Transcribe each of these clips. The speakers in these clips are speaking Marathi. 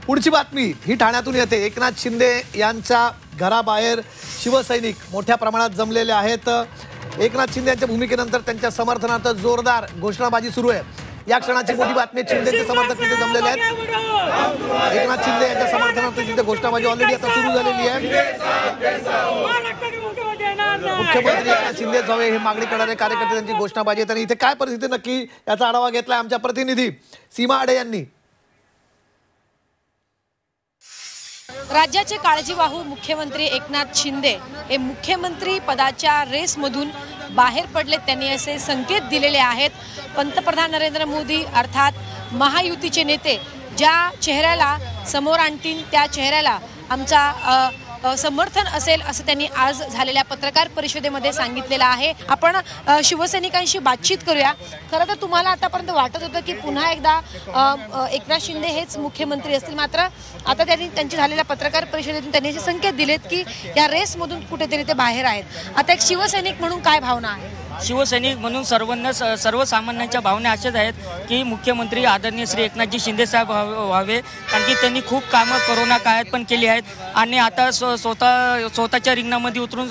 पुढची बातमी ही ठाण्यातून येते। एकनाथ शिंदे यांच्या घराबाहेर शिवसैनिक मोठ्या प्रमाणात जमलेले आहेत। एकनाथ शिंदे यांच्या भूमिकेनंतर त्यांच्या समर्थनार्थ जोरदार घोषणाबाजी सुरू आहे। या क्षणाची मोठी बातमी, शिंदेचे समर्थक तिथे जमलेले आहेत। एकनाथ शिंदे यांच्या समर्थनार्थ तिथे घोषणाबाजी ऑलरेडी आता सुरू झालेली आहे। मुख्यमंत्री एकनाथ शिंदे जावे हे मागणी करणारे कार्यकर्ते त्यांची घोषणाबाजी आहे। त्यांनी इथे काय परिस्थिती नक्की याचा आढावा घेतलाय आमच्या प्रतिनिधी सीमा आडे यांनी। राज्याचे काळजीवाहू मुख्यमंत्री एकनाथ शिंदे हे मुख्यमंत्री पदाच्या रेसमधून बाहेर पडले। त्यांनी असे संकेत दिलेले आहेत। पंतप्रधान नरेंद्र मोदी अर्थात महायुतीचे नेते ज्या चेहऱ्याला समोर आणतील त्या चेहऱ्याला आमचा समर्थन असेल असं त्यांनी आज झालेल्या पत्रकार परिषदेमध्ये सांगितलेलं आहे। आपण शिवसैनिकांशी बातचीत करूया। खरं तर तुम्हाला आतापर्यंत वाटत होतं की पुन्हा एकदा एकनाथ शिंदे हेच मुख्यमंत्री असतील, मात्र आता त्यांची झालेल्या पत्रकार परिषदेतून त्यांनी असे संकेत दिलेत की या रेसमधून कुठेतरी ते बाहेर आहेत। आता एक शिवसैनिक म्हणून काय भावना आहे? शिवसैनिक म्हणून सर्वसामान्यांच्या भावना अशाच आहेत की मुख्यमंत्री आदरणीय श्री एकनाथजी शिंदे साहेब व्हावे, कारण की त्यांनी खूप कामं कोरोना काळात पण केली आहेत आणि आता स्वतःच्या रिंगणामध्ये उतरून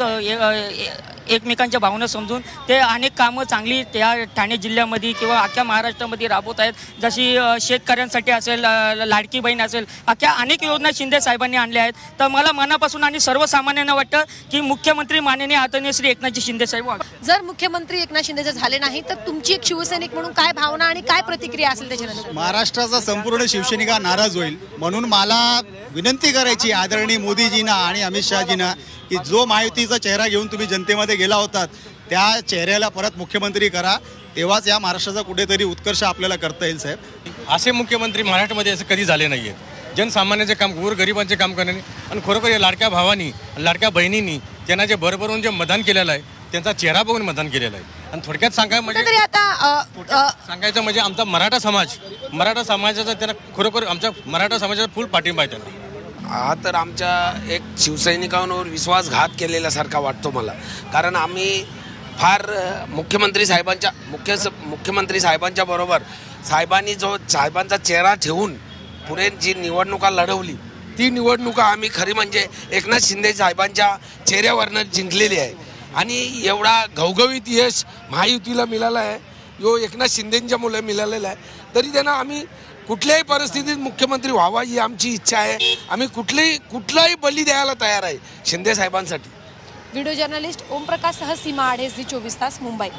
एकमेकांच्या भावना समजून ते अनेक कामं चांगली त्या ठाणे जिल्ह्यामध्ये किंवा अख्ख्या महाराष्ट्रामध्ये राबवत आहेत। जशी शेतकऱ्यांसाठी असेल, लाडकी बहीण असेल, अख्ख्या अनेक योजना शिंदे साहेबांनी आणल्या आहेत। तर मला मनापासून आणि सर्वसामान्यांना वाटतं की मुख्यमंत्री माननीय आदरणीय श्री एकनाथजी शिंदे साहेब व्हावे। जर मुख्यमंत्री एकनाथ शिंदे जर झाले नाही तर तुमची एक शिवसैनिक म्हणून काय भावना आणि काय प्रतिक्रिया असेल त्याच्यानंतर? महाराष्ट्राचा संपूर्ण शिवसैनिक नाराज होईल, म्हणून मला विनंती करायची आदरणीय मोदीजींना आणि अमित शहाजींना की जो महायुतीचा चेहरा घेऊन तुम्ही जनतेमध्ये गेला होतात त्या चेहऱ्याला परत मुख्यमंत्री करा, तेव्हाच या महाराष्ट्राचा कुठेतरी उत्कर्ष आपल्याला करता येईल। साहेब, असे मुख्यमंत्री महाराष्ट्रामध्ये असं कधी झाले नाही आहेत। जनसामान्यांचे काम, गोरगरिबांचे काम करण्याने आणि खरोखर या लाडक्या भावांनी, लाडक्या बहिणींनी त्यांना जे भरभरून जे मतदान केलेलं आहे त्यांचा चेहरा बघून मतदान केलेलं आहे। आणि थोडक्यात सांगायचं म्हणजे आमचा मराठा समाजाचा त्यांना खरोखर आमच्या मराठा समाजाचा फुल पाठिंबा आहे त्यांना। हा तर आमच्या एक शिवसैनिकांवर विश्वासघात केलेल्यासारखा वाटतो मला, कारण आम्ही फार मुख्यमंत्री साहेबांच्या बरोबर साहेबांचा चेहरा ठेवून पुढे जी निवडणुका लढवली ती निवडणुका आम्ही खरी म्हणजे एकनाथ शिंदे साहेबांच्या चेहऱ्यावरनं जिंकलेली आहे। आणि एवढा घवघवीत यश महायुतीला मिळालं आहे, यो एकनाथ शिंदेंच्या मुळे मिळालेला आहे। तरी त्यांना आम्ही कुठल्याही परिस्थितीत मुख्यमंत्री व्हावा ही आमची इच्छा आहे। आम्ही कुठलाही बली द्यायला तयार आहे शिंदे साहेबांसाठी। व्हिडिओ जर्नलिस्ट ओमप्रकाश सह सीमा आडे, झी 24 तास, मुंबई।